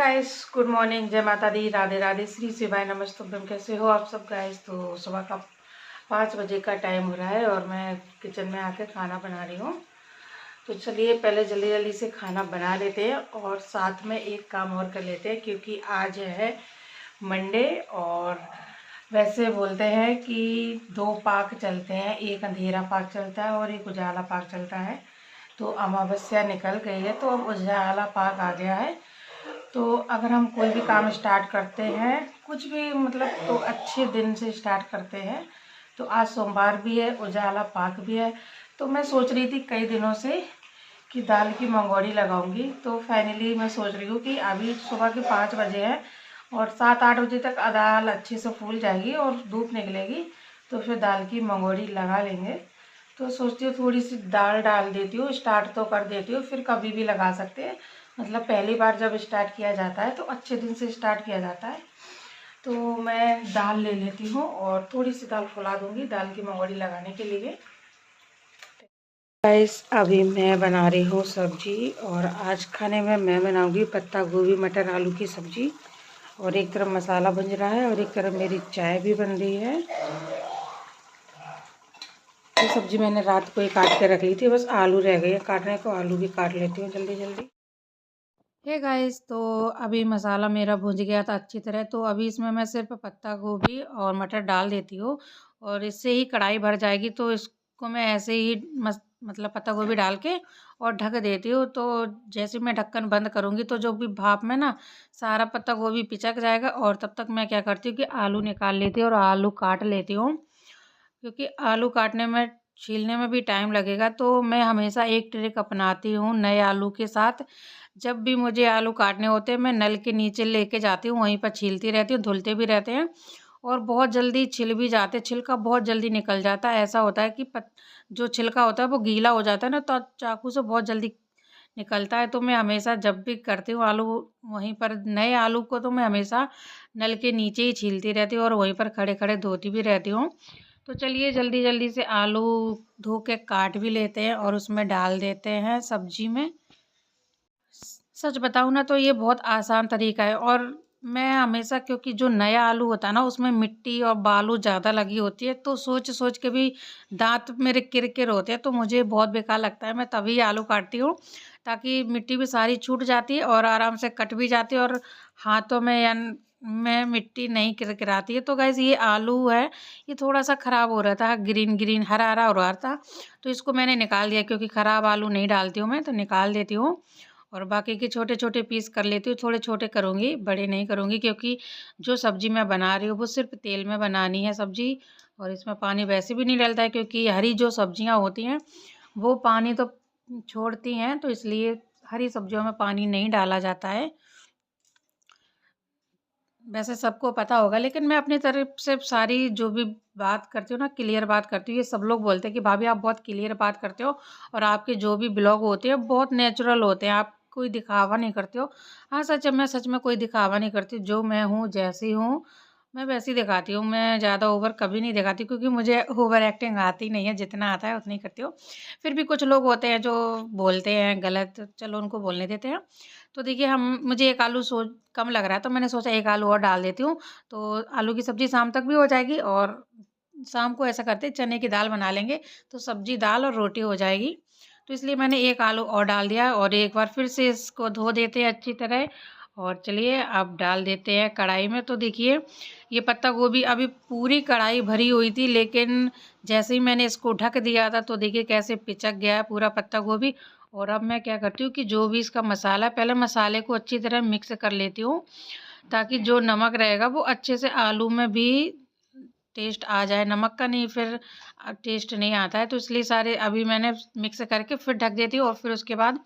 Guys, good morning, जय माता दी, राधे राधे, श्री शिवाय नमस्तुभ्यम। कैसे हो आप सब गाइस? तो सुबह का 5 बजे का टाइम हो रहा है और मैं किचन में आके खाना बना रही हूँ। तो चलिए पहले जल्दी जल्दी से खाना बना लेते हैं और साथ में एक काम और कर लेते हैं, क्योंकि आज है मंडे। और वैसे बोलते हैं कि 2 पाक चलते हैं, एक अंधेरा पाक चलता है और एक उजाला पाक चलता है। तो अमावस्या निकल गई है तो अब उजाला पाक आ गया है। तो अगर हम कोई भी काम स्टार्ट करते हैं, कुछ भी मतलब, तो अच्छे दिन से स्टार्ट करते हैं। तो आज सोमवार भी है, उजाला पाक भी है। तो मैं सोच रही थी कई दिनों से कि दाल की मंगोड़ी लगाऊंगी। तो फाइनली मैं सोच रही हूँ कि अभी सुबह के 5 बजे हैं और 7-8 बजे तक दाल अच्छे से फूल जाएगी और धूप निकलेगी, तो फिर दाल की मंगोड़ी लगा लेंगे। तो सोचती हूँ थोड़ी सी दाल डाल देती हूँ, स्टार्ट तो कर देती हूँ, फिर कभी भी लगा सकते हैं। मतलब पहली बार जब स्टार्ट किया जाता है तो अच्छे दिन से स्टार्ट किया जाता है। तो मैं दाल ले लेती हूँ और थोड़ी सी दाल फुला दूँगी दाल की मंगोड़ी लगाने के लिए। गाइस, अभी मैं बना रही हूँ सब्जी और आज खाने में मैं बनाऊँगी पत्ता गोभी मटर आलू की सब्जी। और एक तरफ मसाला बन रहा है और एक तरफ मेरी चाय भी बन रही है। ये सब्जी मैंने रात को ही काट के रख ली थी, बस आलू रह गए काटने को, आलू भी काट लेती हूँ जल्दी जल्दी। हे गाइस, तो अभी मसाला मेरा भुज गया था अच्छी तरह। तो अभी इसमें मैं सिर्फ पत्ता गोभी और मटर डाल देती हूँ और इससे ही कढ़ाई भर जाएगी। तो इसको मैं ऐसे ही मतलब पत्ता गोभी डाल के और ढक देती हूँ। तो जैसे मैं ढक्कन बंद करूँगी तो जो भी भाप में ना सारा पत्ता गोभी पिचक जाएगा। और तब तक मैं क्या करती हूँ कि आलू निकाल लेती हूँ और आलू काट लेती हूँ, क्योंकि आलू काटने में छीलने में भी टाइम लगेगा। तो मैं हमेशा एक ट्रिक अपनाती हूँ नए आलू के साथ। जब भी मुझे आलू काटने होते हैं मैं नल के नीचे लेके जाती हूँ, वहीं पर छीलती रहती हूँ, धुलते भी रहते हैं और बहुत जल्दी छिल भी जाते हैं। छिलका बहुत जल्दी निकल जाता है। ऐसा होता है कि जो छिलका होता है वो गीला हो जाता है ना, तो चाकू से बहुत जल्दी निकलता है। तो मैं हमेशा जब भी करती हूँ आलू, वहीं पर नए आलू को तो मैं हमेशा नल के नीचे ही छीलती रहती हूँ और वहीं पर खड़े खड़े धोती भी रहती हूँ। तो चलिए जल्दी जल्दी से आलू धो के काट भी लेते हैं और उसमें डाल देते हैं सब्जी में। सच बताऊँ ना तो ये बहुत आसान तरीका है। और मैं हमेशा, क्योंकि जो नया आलू होता है ना उसमें मिट्टी और बालू ज़्यादा लगी होती है, तो सोच सोच के भी दांत मेरे किरकिर होते हैं। तो मुझे बहुत बेकार लगता है, मैं तभी आलू काटती हूँ ताकि मिट्टी भी सारी छूट जाती है और आराम से कट भी जाती है और हाथों में या में मिट्टी नहीं किरकिराती है। तो गाइस, ये आलू है, ये थोड़ा सा ख़राब हो रहा था, ग्रीन ग्रीन हरा हरा हो रहा था। तो इसको मैंने निकाल दिया, क्योंकि ख़राब आलू नहीं डालती हूँ मैं, तो निकाल देती हूँ। और बाकी के छोटे-छोटे पीस कर लेती हूँ, थोड़े छोटे करूँगी, बड़े नहीं करूँगी, क्योंकि जो सब्ज़ी मैं बना रही हूँ वो सिर्फ़ तेल में बनानी है सब्ज़ी। और इसमें पानी वैसे भी नहीं डलता है, क्योंकि हरी जो सब्ज़ियाँ होती हैं वो पानी तो छोड़ती हैं, तो इसलिए हरी सब्ज़ियों में पानी नहीं डाला जाता है। वैसे सबको पता होगा, लेकिन मैं अपनी तरफ से सारी जो भी बात करती हूँ ना, क्लियर बात करती हूँ। ये सब लोग बोलते हैं कि भाभी आप बहुत क्लियर बात करते हो और आपके जो भी ब्लॉग होते हैं बहुत नेचुरल होते हैं, आप कोई दिखावा नहीं करते हो। हाँ, सच है, मैं सच में कोई दिखावा नहीं करती। जो मैं हूँ, जैसी हूँ, मैं वैसी दिखाती हूँ। मैं ज़्यादा ओवर कभी नहीं दिखाती, क्योंकि मुझे ओवर एक्टिंग आती नहीं है, जितना आता है उतना ही करती हूँ। फिर भी कुछ लोग होते हैं जो बोलते हैं गलत, चलो उनको बोलने देते हैं। तो देखिए, हम मुझे एक आलू कम लग रहा है, तो मैंने सोचा एक आलू और डाल देती हूँ। तो आलू की सब्ज़ी शाम तक भी हो जाएगी और शाम को ऐसा करते हैं चने की दाल बना लेंगे, तो सब्ज़ी, दाल और रोटी हो जाएगी। तो इसलिए मैंने एक आलू और डाल दिया और एक बार फिर से इसको धो देते हैं अच्छी तरह। और चलिए अब डाल देते हैं कढ़ाई में। तो देखिए, ये पत्ता गोभी अभी पूरी कढ़ाई भरी हुई थी, लेकिन जैसे ही मैंने इसको ढक दिया था तो देखिए कैसे पिचक गया है पूरा पत्ता गोभी। और अब मैं क्या करती हूँ कि जो भी इसका मसाला है, पहले मसाले को अच्छी तरह मिक्स कर लेती हूँ, ताकि जो नमक रहेगा वो अच्छे से आलू में भी टेस्ट आ जाए। नमक का नहीं फिर टेस्ट नहीं आता है, तो इसलिए सारे अभी मैंने मिक्स करके फिर ढक देती हूँ और फिर उसके बाद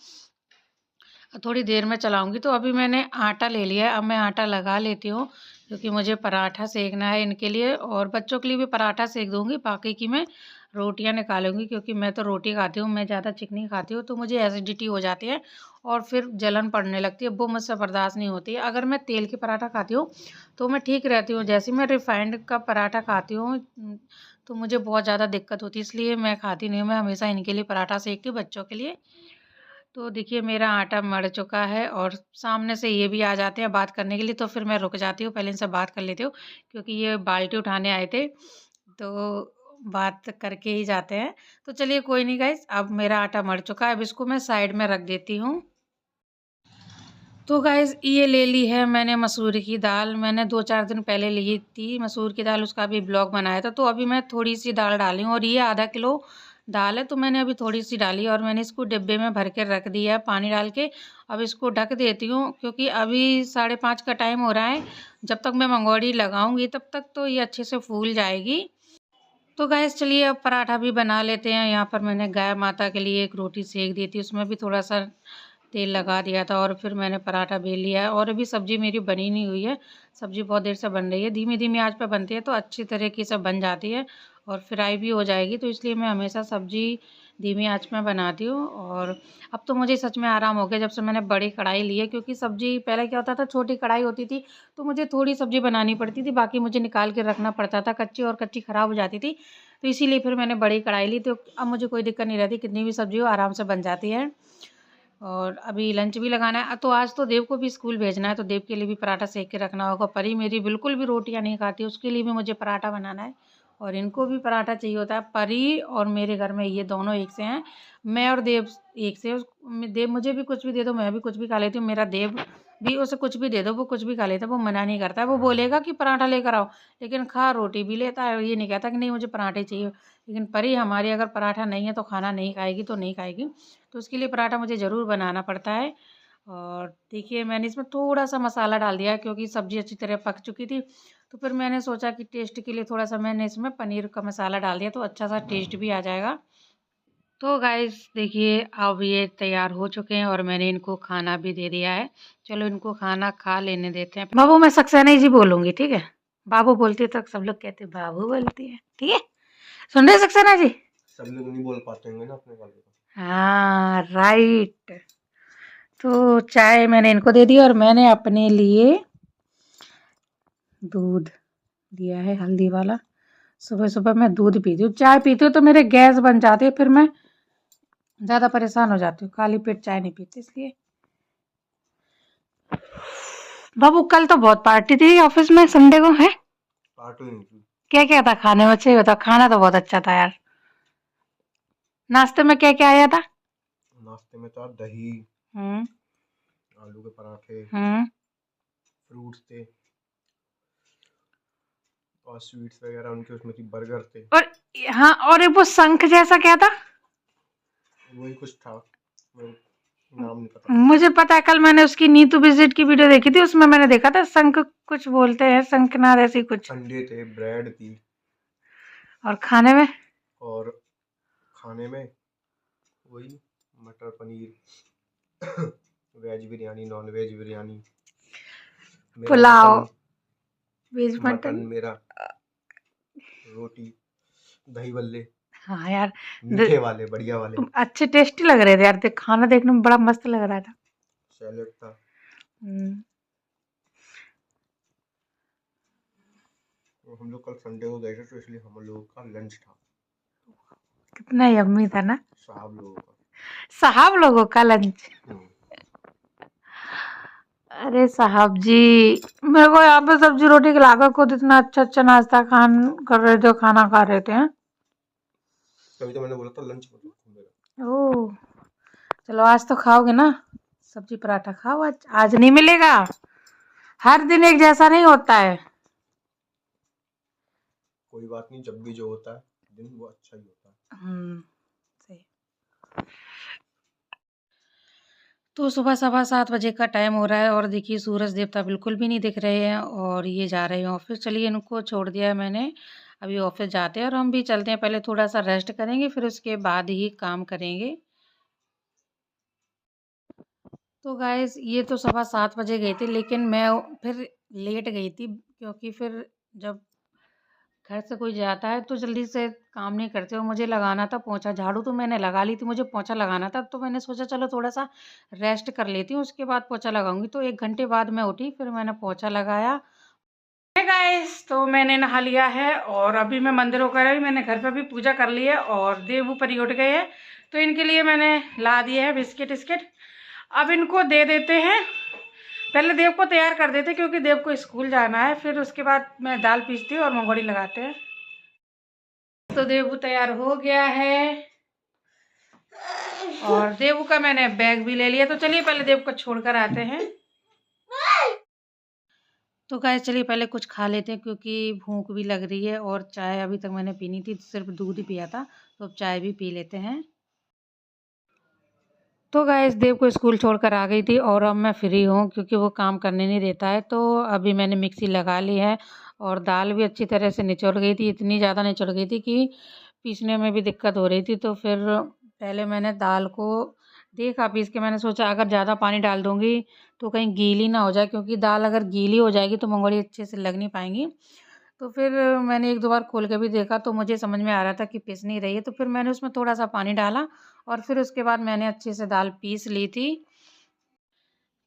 थोड़ी देर में चलाऊँगी। तो अभी मैंने आटा ले लिया है, अब मैं आटा लगा लेती हूँ, क्योंकि मुझे पराठा सेकना है इनके लिए और बच्चों के लिए भी पराठा सेक दूँगी। बाकी की मैं रोटियाँ निकालूँगी, क्योंकि मैं तो रोटी खाती हूँ, मैं ज़्यादा चिकनी खाती हूँ, तो मुझे एसिडिटी हो जाती है और फिर जलन पड़ने लगती है, वो मुझसे बर्दाश्त नहीं होती है। अगर मैं तेल के पराठा खाती हूँ तो मैं ठीक रहती हूँ, जैसे मैं रिफाइंड का पराठा खाती हूँ तो मुझे बहुत ज़्यादा दिक्कत होती है, इसलिए मैं खाती नहीं हूँ। मैं हमेशा इनके लिए पराठा सेकती हूँ, बच्चों के लिए। तो देखिए मेरा आटा मर चुका है और सामने से ये भी आ जाते हैं बात करने के लिए, तो फिर मैं रुक जाती हूँ, पहले इनसे बात कर लेती हूँ क्योंकि ये बाल्टी उठाने आए थे, तो बात करके ही जाते हैं। तो चलिए कोई नहीं गाइस, अब मेरा आटा मर चुका है, अब इसको मैं साइड में रख देती हूँ। तो गाइस ये ले ली है मैंने मसूर की दाल, मैंने 2-4 दिन पहले ली थी मसूर की दाल, उसका भी ब्लॉग बनाया था। तो अभी मैं थोड़ी सी दाल डाली हूँ और ये आधा किलो दाल है, तो मैंने अभी थोड़ी सी डाली और मैंने इसको डिब्बे में भर के रख दिया है पानी डाल के। अब इसको ढक देती हूँ क्योंकि अभी 5:30 का टाइम हो रहा है, जब तक मैं मंगोड़ी लगाऊंगी तब तक तो ये अच्छे से फूल जाएगी। तो गैस चलिए अब पराठा भी बना लेते हैं। यहाँ पर मैंने गाय माता के लिए एक रोटी सेक दी थी, उसमें भी थोड़ा सा तेल लगा दिया था और फिर मैंने पराठा बेल लिया है। और अभी सब्ज़ी मेरी बनी नहीं हुई है, सब्ज़ी बहुत देर से बन रही है, धीमी धीमी आंच पे बनती है तो अच्छी तरीके से बन जाती है और फ्राई भी हो जाएगी। तो इसलिए मैं हमेशा सब्ज़ी धीमी आंच में बनाती हूँ। और अब तो मुझे सच में आराम हो गया जब से मैंने बड़ी कढ़ाई ली है, क्योंकि सब्ज़ी पहले क्या होता था छोटी कढ़ाई होती थी तो मुझे थोड़ी सब्ज़ी बनानी पड़ती थी, बाकी मुझे निकाल के रखना पड़ता था, कच्ची और कच्ची ख़राब हो जाती थी। तो इसीलिए फिर मैंने बड़ी कढ़ाई ली, तो अब मुझे कोई दिक्कत नहीं रहती, कितनी भी सब्ज़ी हो आराम से बन जाती है। और अभी लंच भी लगाना है, तो आज तो देव को भी स्कूल भेजना है, तो देव के लिए भी पराठा सेक के रखना होगा। परी मेरी बिल्कुल भी रोटियां नहीं खाती, उसके लिए भी मुझे पराठा बनाना है और इनको भी पराठा चाहिए होता है। परी और मेरे घर में ये दोनों एक से हैं, मैं और देव एक से। देव मुझे भी कुछ भी दे दो, मैं भी कुछ भी खा लेती हूँ, मेरा देव भी उसे कुछ भी दे दो वो कुछ भी खा लेता है, वो मना नहीं करता है। वो बोलेगा कि पराठा लेकर आओ, लेकिन खा रोटी भी लेता है, ये नहीं कहता कि नहीं मुझे पराठे चाहिए। लेकिन परी हमारी अगर पराठा नहीं है तो खाना नहीं खाएगी, तो नहीं खाएगी, तो उसके लिए पराठा मुझे ज़रूर बनाना पड़ता है। और देखिए मैंने इसमें थोड़ा-सा मसाला डाल दिया है क्योंकि सब्ज़ी अच्छी तरह पक चुकी थी। तो फिर मैंने सोचा कि टेस्ट के लिए थोड़ा-सा मैंने इसमें पनीर का मसाला डाल दिया, तो अच्छा-सा टेस्ट भी आ जाएगा। तो गाइस देखिए अब ये तैयार हो चुके हैं और मैंने इनको खाना भी दे दिया है। चलो इनको खाना खा लेने देते हैं। बाबू मैं सक्सेना जी बोलूँगी, ठीक है? बाबू बोलती है तो सब लोग कहते हैं बाबू बोलती है, ठीक है? सुन रहे सक्सेना जी? सब लोग नहीं बोल पाते होंगे ना अपने वाले को। हाँ राइट। तो चाय मैंने इनको दे दी और मैंने अपने लिए दूध दिया है हल्दी वाला। सुबह सुबह मैं दूध पीती हूँ, चाय पीती हूँ तो मेरे गैस बन जाती है, फिर मैं ज़्यादा परेशान हो जाती हूँ। खाली पेट चाय नहीं पीती इसलिए। बाबू कल तो बहुत पार्टी थी ऑफिस में, संडे को है। पार्टी नहीं थी। क्या क्या था खाने में? अच्छा बता, खाना तो बहुत अच्छा था यार। नाश्ते में क्या क्या आया था? नाश्ते में था दही, हम्म आलू के पराठे, हम्म फ्रूट्स थे और स्वीट्स वगैरह उनके उसमें थी, बर्गर थे। और हाँ, और एक वो शंख जैसा क्या था? वही कुछ था, मेरे को नाम नहीं पता। मुझे पता है, कल मैंने उसकी नीतू विजिट की वीडियो देखी थी, उसमें मैंने देखा था शंख कुछ बोलते हैं, शंखनाद ऐसी कुछ। अंडे थे, ब्रेड थी और खाने में और खाने में वही matar paneer, veg biryani, non veg biryani, मेरा pulao, mutton, veg mutton mutton. मेरा, रोटी, दही बल्ले, हाँ यार, मीठे वाले बढ़िया वाले, अच्छे टेस्टी लग रहे थे यार, खाना देखने में बड़ा मस्त लग रहा था। सैलेड था। हम्म, तो हम लोग कल संडे को गए थे तो इसलिए हम लोगों का लंच था, कितना यम्मी था ना साहब लोगों का। साहब लोगों का लंच। अरे साहब जी, मेरे को यहाँ पे सब्जी रोटी खिलाकर खुद इतना अच्छा अच्छा नाश्ता खान कर रहे थे, खाना खा रहे थे। तभी तो मैंने बोला था लंच मतलब मेरा। ओह, चलो आज तो खाओगे ना सब्जी पराठा, खाओ आज, आज नहीं मिलेगा, हर दिन एक जैसा नहीं होता है। कोई बात नहीं, जब भी जो होता है दिन वो अच्छा ही होता है। सही। तो सुबह 7:15 का टाइम हो रहा है और देखिए सूरज देवता बिल्कुल भी नहीं दिख रहे हैं और ये जा रहे हैं ऑफिस। चलिए इनको छोड़ दिया है मैंने, अभी ऑफिस जाते हैं और हम भी चलते हैं। पहले थोड़ा सा रेस्ट करेंगे फिर उसके बाद ही काम करेंगे। तो गाइस ये तो 7:15 गए थे, लेकिन मैं फिर लेट गई थी क्योंकि फिर जब घर से कोई जाता है तो जल्दी से काम नहीं करते और मुझे लगाना था पोंछा। झाड़ू तो मैंने लगा ली थी, मुझे पोंछा लगाना था, तो मैंने सोचा चलो थोड़ा सा रेस्ट कर लेती हूँ, उसके बाद पोंछा लगाऊंगी। तो 1 घंटे बाद मैं उठी, फिर मैंने पोंछा लगाया। गाइस, तो मैंने नहा लिया है और अभी मैं मंदिर होकर आई। मैंने घर पे भी पूजा कर ली है और देव ऊपर ही उठ गए हैं, तो इनके लिए मैंने ला दिए हैं बिस्किट विस्किट। अब इनको दे देते हैं। पहले देव को तैयार कर देते क्योंकि देव को स्कूल जाना है, फिर उसके बाद मैं दाल पीसती हूँ और मंगोड़ी लगाते हैं। तो देवू तैयार हो गया है और देवू का मैंने बैग भी ले लिया। तो चलिए पहले देव को छोड़कर आते हैं। तो गाइस चलिए पहले कुछ खा लेते हैं क्योंकि भूख भी लग रही है और चाय अभी तक मैंने पीनी थी, सिर्फ दूध ही पिया था, तो अब चाय भी पी लेते हैं। तो गाइस देव को स्कूल छोड़कर आ गई थी और अब मैं फ्री हूँ क्योंकि वो काम करने नहीं देता है। तो अभी मैंने मिक्सी लगा ली है और दाल भी अच्छी तरह से निचोड़ गई थी, इतनी ज़्यादा निचोड़ गई थी कि पीसने में भी दिक्कत हो रही थी। तो फिर पहले मैंने दाल को देखा पीस के, मैंने सोचा अगर ज़्यादा पानी डाल दूँगी तो कहीं गीली ना हो जाए, क्योंकि दाल अगर गीली हो जाएगी तो मंगोड़ी अच्छे से लग नहीं पाएंगी। तो फिर मैंने एक दो बार खोल के भी देखा तो मुझे समझ में आ रहा था कि पिस नहीं रही है, तो फिर मैंने उसमें थोड़ा सा पानी डाला और फिर उसके बाद मैंने अच्छे से दाल पीस ली थी।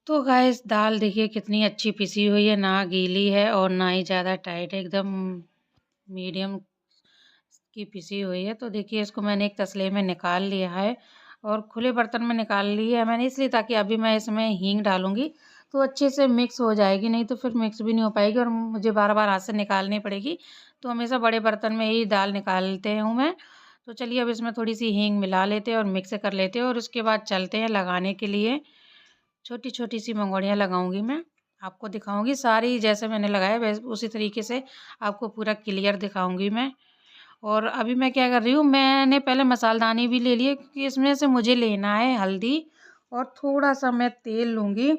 तो गाइस दाल देखिए कितनी अच्छी पिसी हुई है, ना गीली है और ना ही ज़्यादा टाइट है, एकदम मीडियम की पिसी हुई है। तो देखिए इसको मैंने एक तसले में निकाल लिया है और खुले बर्तन में निकाल ली है मैंने इसलिए ताकि अभी मैं इसमें हींग डालूँगी तो अच्छे से मिक्स हो जाएगी, नहीं तो फिर मिक्स भी नहीं हो पाएगी और मुझे बार-बार हाथ से निकालनी पड़ेगी। तो हमेशा बड़े बर्तन में ही दाल निकालते हूँ मैं। तो चलिए अब इसमें थोड़ी-सी हींग मिला लेते हैं और मिक्स कर लेते हैं और उसके बाद चलते हैं लगाने के लिए। छोटी-छोटी सी मंगोड़ियाँ लगाऊँगी मैं, आपको दिखाऊँगी सारी जैसे मैंने लगाया वैसे उसी तरीके से आपको पूरा क्लियर दिखाऊँगी मैं। और अभी मैं क्या कर रही हूँ, मैंने पहले मसालदानी भी ले लिए क्योंकि इसमें से मुझे लेना है हल्दी और थोड़ा-सा मैं तेल लूँगी।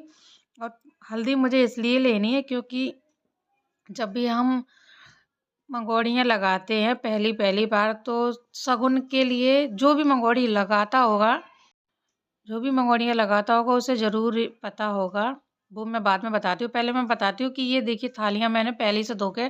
और हल्दी मुझे इसलिए लेनी है क्योंकि जब भी हम मंगोड़ियाँ लगाते हैं पहली-पहली बार तो शगुन के लिए जो भी मंगोड़ियाँ लगाता होगा उसे ज़रूर पता होगा। वो मैं बाद में बताती हूँ। पहले मैं बताती हूँ कि ये देखिए थालियाँ मैंने पहले से धो के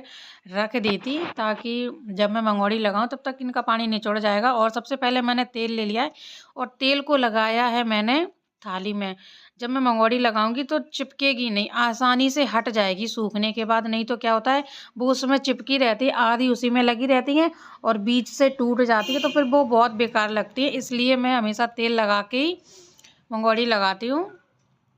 रख दी थी ताकि जब मैं मंगोड़ी लगाऊँ तब तक इनका पानी निचोड़ जाएगा। और सबसे पहले मैंने तेल ले लिया है और तेल को लगाया है मैंने थाली में। जब मैं मंगोड़ी लगाऊँगी तो चिपकेगी नहीं, आसानी से हट जाएगी सूखने के बाद। नहीं तो क्या होता है वो उसमें चिपकी रहती है, आधी उसी में लगी रहती है और बीच से टूट जाती है, तो फिर वो बहुत बेकार लगती है। इसलिए मैं हमेशा तेल लगा के ही मंगोड़ी लगाती हूँ।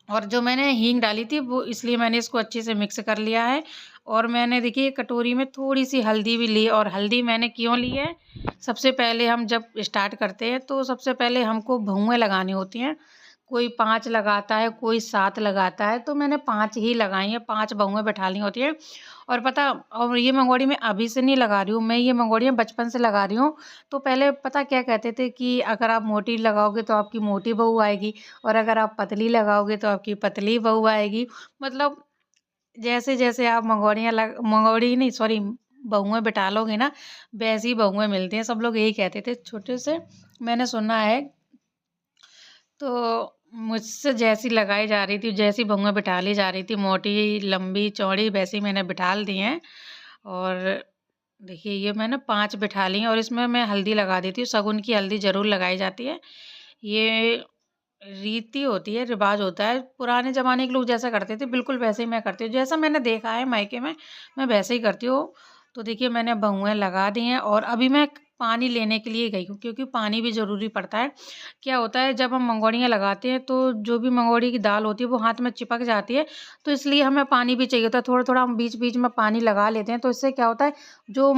और जो मैंने हींग डाली थी वो इसलिए मैंने इसको अच्छे से मिक्स कर लिया है। और मैंने देखिए कटोरी में थोड़ी-सी हल्दी भी ली और हल्दी मैंने क्यों ली है, सबसे पहले हम जब स्टार्ट करते हैं तो सबसे पहले हमको भौंएँ लगानी होती हैं। कोई 5 लगाता है, कोई 7 लगाता है, तो मैंने 5 ही लगाई हैं, 5 भौंएँ बैठानी होती हैं। और पता और ये मंगोड़ी मैं अभी से नहीं लगा रही हूँ, मैं ये मंगोड़ियाँ बचपन से लगा रही हूँ। तो पहले पता क्या कहते थे कि अगर आप मोटी लगाओगे तो आपकी मोटी बहू आएगी और अगर आप पतली लगाओगे तो आपकी पतली बहू आएगी। मतलब जैसे-जैसे आप मंगोड़ी नहीं सॉरी बहुएँ बिठा लोगे ना, वैसी बहुएँ मिलती हैं। सब लोग यही कहते थे छोटे से, मैंने सुना है। तो मुझसे जैसी लगाई जा रही थी, जैसी बहुएँ बिठा ली जा रही थी, मोटी, लंबी, चौड़ी वैसी मैंने बिठा दी हैं। और देखिए ये मैंने 5 बिठा ली हैं और इसमें मैं हल्दी लगा देती हूँ, शगुन की हल्दी ज़रूर लगाई जाती है। ये रीति होती है, रिवाज होता है। पुराने ज़माने के लोग जैसा करते थे बिल्कुल वैसे ही मैं करती हूँ। जैसा मैंने देखा है मायके में, मैं वैसे ही करती हूँ। तो देखिए मैंने बहुएँ लगा दी हैं और अभी मैं पानी लेने के लिए गई हूँ क्योंकि पानी भी ज़रूरी पड़ता है। क्या होता है जब हम मंगोड़ियाँ लगाते हैं तो जो भी मंगोड़ी की दाल होती है वो हाथ में चिपक जाती है, तो इसलिए हमें पानी भी चाहिए होता है। थोड़ा-थोड़ा हम बीच-बीच में पानी लगा लेते हैं, तो इससे क्या होता है जो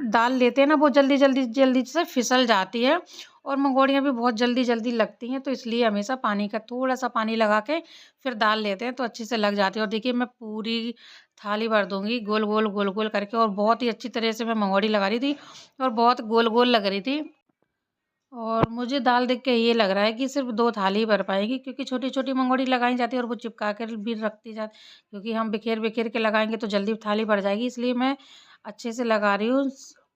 दाल लेते हैं ना वो जल्दी से फिसल जाती है और मंगोड़ियाँ भी बहुत जल्दी-जल्दी लगती हैं। तो इसलिए हमेशा पानी का थोड़ा-सा पानी लगा के फिर दाल लेते हैं तो अच्छे से लग जाती है। और देखिए मैं पूरी थाली भर दूँगी गोल-गोल, गोल-गोल करके और बहुत ही अच्छी तरह से मैं मंगोड़ी लगा रही थी और बहुत गोल-गोल लग रही थी। और मुझे दाल देख के ये लग रहा है कि सिर्फ़ 2 थाली भर पाएगी क्योंकि छोटी-छोटी मंगोड़ी लगाई जाती है और वो चिपका कर भी रखती जा क्योंकि हम बिखेर-बिखेर के लगाएँगे तो जल्दी थाली भर जाएगी, इसलिए मैं अच्छे से लगा रही हूँ।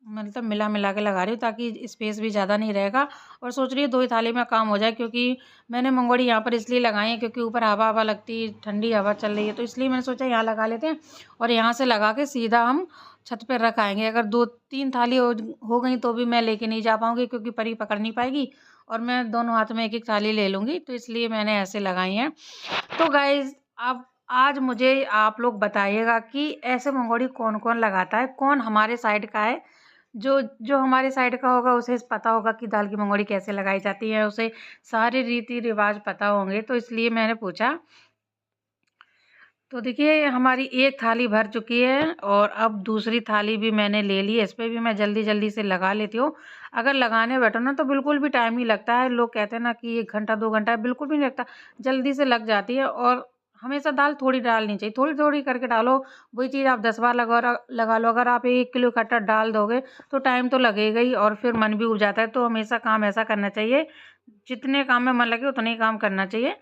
मतलब मिला-मिला के लगा रही हूँ ताकि स्पेस भी ज़्यादा नहीं रहेगा और सोच रही हूँ 2 ही थाली में काम हो जाए क्योंकि मैंने मंगोड़ी यहाँ पर इसलिए लगाई है क्योंकि ऊपर हवा-हवा लगती, ठंडी हवा चल रही है, तो इसलिए मैंने सोचा यहाँ लगा लेते हैं और यहाँ से लगा के सीधा हम छत पे रख आएँगे। अगर 2-3 थाली हो गई तो भी मैं लेके नहीं जा पाऊँगी क्योंकि परी पकड़ नहीं पाएगी और मैं दोनों हाथ में एक-एक थाली ले लूँगी, तो इसलिए मैंने ऐसे लगाई हैं। तो गाइज़ आप आज मुझे आप लोग बताइएगा कि ऐसे मंगोड़ी कौन कौन लगाता है, कौन हमारे साइड का है। जो जो हमारे साइड का होगा उसे पता होगा कि दाल की मंगोड़ी कैसे लगाई जाती है, उसे सारे रीति रिवाज पता होंगे, तो इसलिए मैंने पूछा। तो देखिए हमारी एक थाली भर चुकी है और अब दूसरी थाली भी मैंने ले ली है। इस पे भी मैं जल्दी जल्दी से लगा लेती हूँ। अगर लगाने बैठो ना तो बिल्कुल भी टाइम नहीं लगता है। लोग कहते हैं ना कि 1 घंटा 2 घंटा, बिल्कुल भी नहीं लगता, जल्दी से लग जाती है। और हमेशा दाल थोड़ी डालनी चाहिए, थोड़ी थोड़ी करके डालो। वही चीज़ आप 10 बार लगा लो। अगर आप 1 किलो इकट्ठा डाल दोगे तो टाइम तो लगेगा ही और फिर मन भी उब जाता है। तो हमेशा काम ऐसा करना चाहिए, जितने काम में मन लगे उतने ही काम करना चाहिए।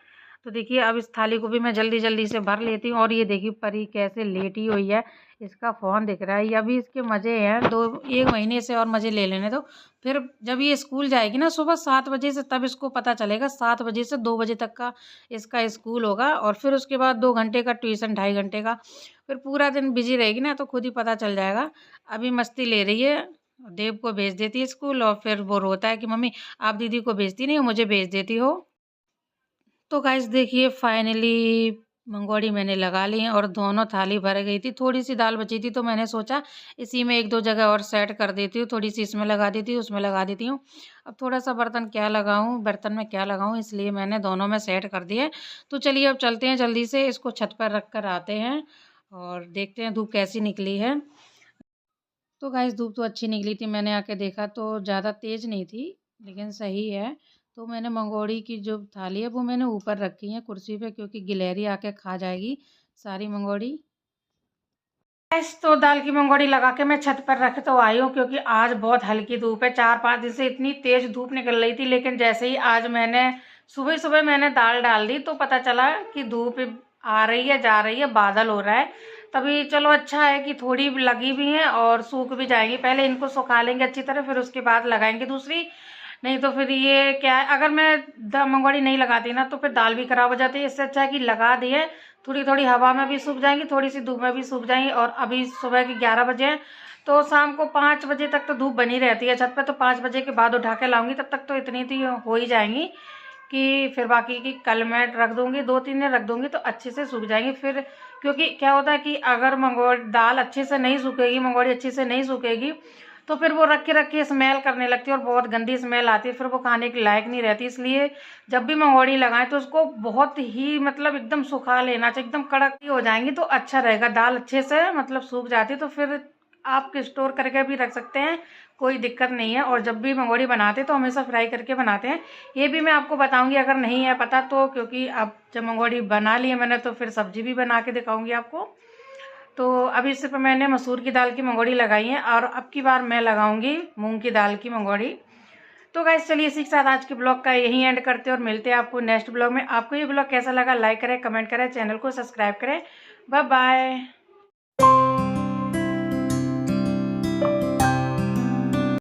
तो देखिए अब इस थाली को भी मैं जल्दी जल्दी से भर लेती हूँ। और ये देखिए परी कैसे लेटी हुई है, इसका फ़ोन दिख रहा है। ये अभी इसके मज़े हैं, 1 महीने से और मज़े ले लेने दो। फिर जब ये स्कूल जाएगी ना सुबह 7 बजे से, तब इसको पता चलेगा। 7 बजे से 2 बजे तक का इसका स्कूल होगा और फिर उसके बाद 2 घंटे का ट्यूशन, 2.5 घंटे का। फिर पूरा दिन बिजी रहेगी ना तो खुद ही पता चल जाएगा। अभी मस्ती ले रही है, देव को भेज देती है स्कूल और फिर वो रोता है कि मम्मी आप दीदी को भेजती नहीं हो, मुझे भेज देती हो। तो गाइस देखिए फाइनली मंगोड़ी मैंने लगा ली है और दोनों थाली भर गई थी। थोड़ी-सी दाल बची थी तो मैंने सोचा इसी में 1-2 जगह और सेट कर देती हूँ। थोड़ी-सी इसमें लगा देती हूँ, उसमें लगा देती हूँ। अब थोड़ा-सा बर्तन में क्या लगाऊँ, इसलिए मैंने दोनों में सेट कर दिए। तो चलिए अब चलते हैं जल्दी से, इसको छत पर रख कर आते हैं और देखते हैं धूप कैसी निकली है। तो गाइस धूप तो अच्छी निकली थी, मैंने आके देखा तो ज़्यादा तेज़ नहीं थी, लेकिन सही है। तो मैंने मंगोड़ी की जो थाली है वो मैंने ऊपर रखी है कुर्सी पे, क्योंकि गिलहरी आके खा जाएगी सारी मंगोड़ी। गाइस तो दाल की मंगोड़ी लगा के मैं छत पर रख तो आई हूँ, क्योंकि आज बहुत हल्की धूप है। 4-5 दिन से इतनी तेज़ धूप निकल रही थी, लेकिन जैसे ही आज मैंने सुबह-सुबह मैंने दाल डाल दी तो पता चला कि धूप आ रही है, जा रही है, बादल हो रहा है। तभी चलो अच्छा है कि थोड़ी लगी भी हैं और सूख भी जाएंगी। पहले इनको सुखा लेंगे अच्छी तरह, फिर उसके बाद लगाएंगे दूसरी। नहीं तो फिर ये क्या है, अगर मैं मंगोड़ी नहीं लगाती ना तो फिर दाल भी खराब हो जाती है। इससे अच्छा है कि लगा दिए, थोड़ी थोड़ी हवा में भी सूख जाएंगी, थोड़ी सी धूप में भी सूख जाएंगी। और अभी सुबह के 11 बजे हैं तो शाम को 5 बजे तक तो धूप बनी रहती है छत पे। तो 5 बजे के बाद उठा के लाऊंगी, तब तक तो इतनी तो हो ही जाएंगी कि फिर बाकी की कल मैं रख दूंगी, 2-3 दिन रख दूंगी तो अच्छे से सूख जाएंगी फिर। क्योंकि क्या होता है कि अगर दाल अच्छे से नहीं सूखेगी, मंगोड़ी अच्छे से नहीं सूखेगी, तो फिर वो रख के स्मेल करने लगती है और बहुत गंदी स्मेल आती है, फिर वो खाने के लायक नहीं रहती। इसलिए जब भी मंगोड़ी लगाएं तो उसको बहुत ही मतलब एकदम सुखा लेना चाहिए, एकदम कड़क हो जाएंगी तो अच्छा रहेगा। दाल अच्छे से मतलब सूख जाती है तो फिर आप स्टोर करके भी रख सकते हैं, कोई दिक्कत नहीं है। और जब भी मंगोड़ी बनाते हैं तो हमेशा फ्राई करके बनाते हैं। ये भी मैं आपको बताऊंगी अगर नहीं है पता तो, क्योंकि अब जब मंगोड़ी बना ली है मैंने तो फिर सब्जी भी बना के दिखाऊंगी आपको। तो अभी सिर्फ मैंने मसूर की दाल की मंगोड़ी लगाई है और अब की बार मैं लगाऊंगी मूंग की दाल की मंगोड़ी। तो गाइस चलिए इसी के साथ आज के ब्लॉग का यही एंड करते हैं और मिलते हैं आपको नेक्स्ट ब्लॉग में। आपको ये ब्लॉग कैसा लगा लाइक करें, कमेंट करें, चैनल को सब्सक्राइब करें। Bye bye.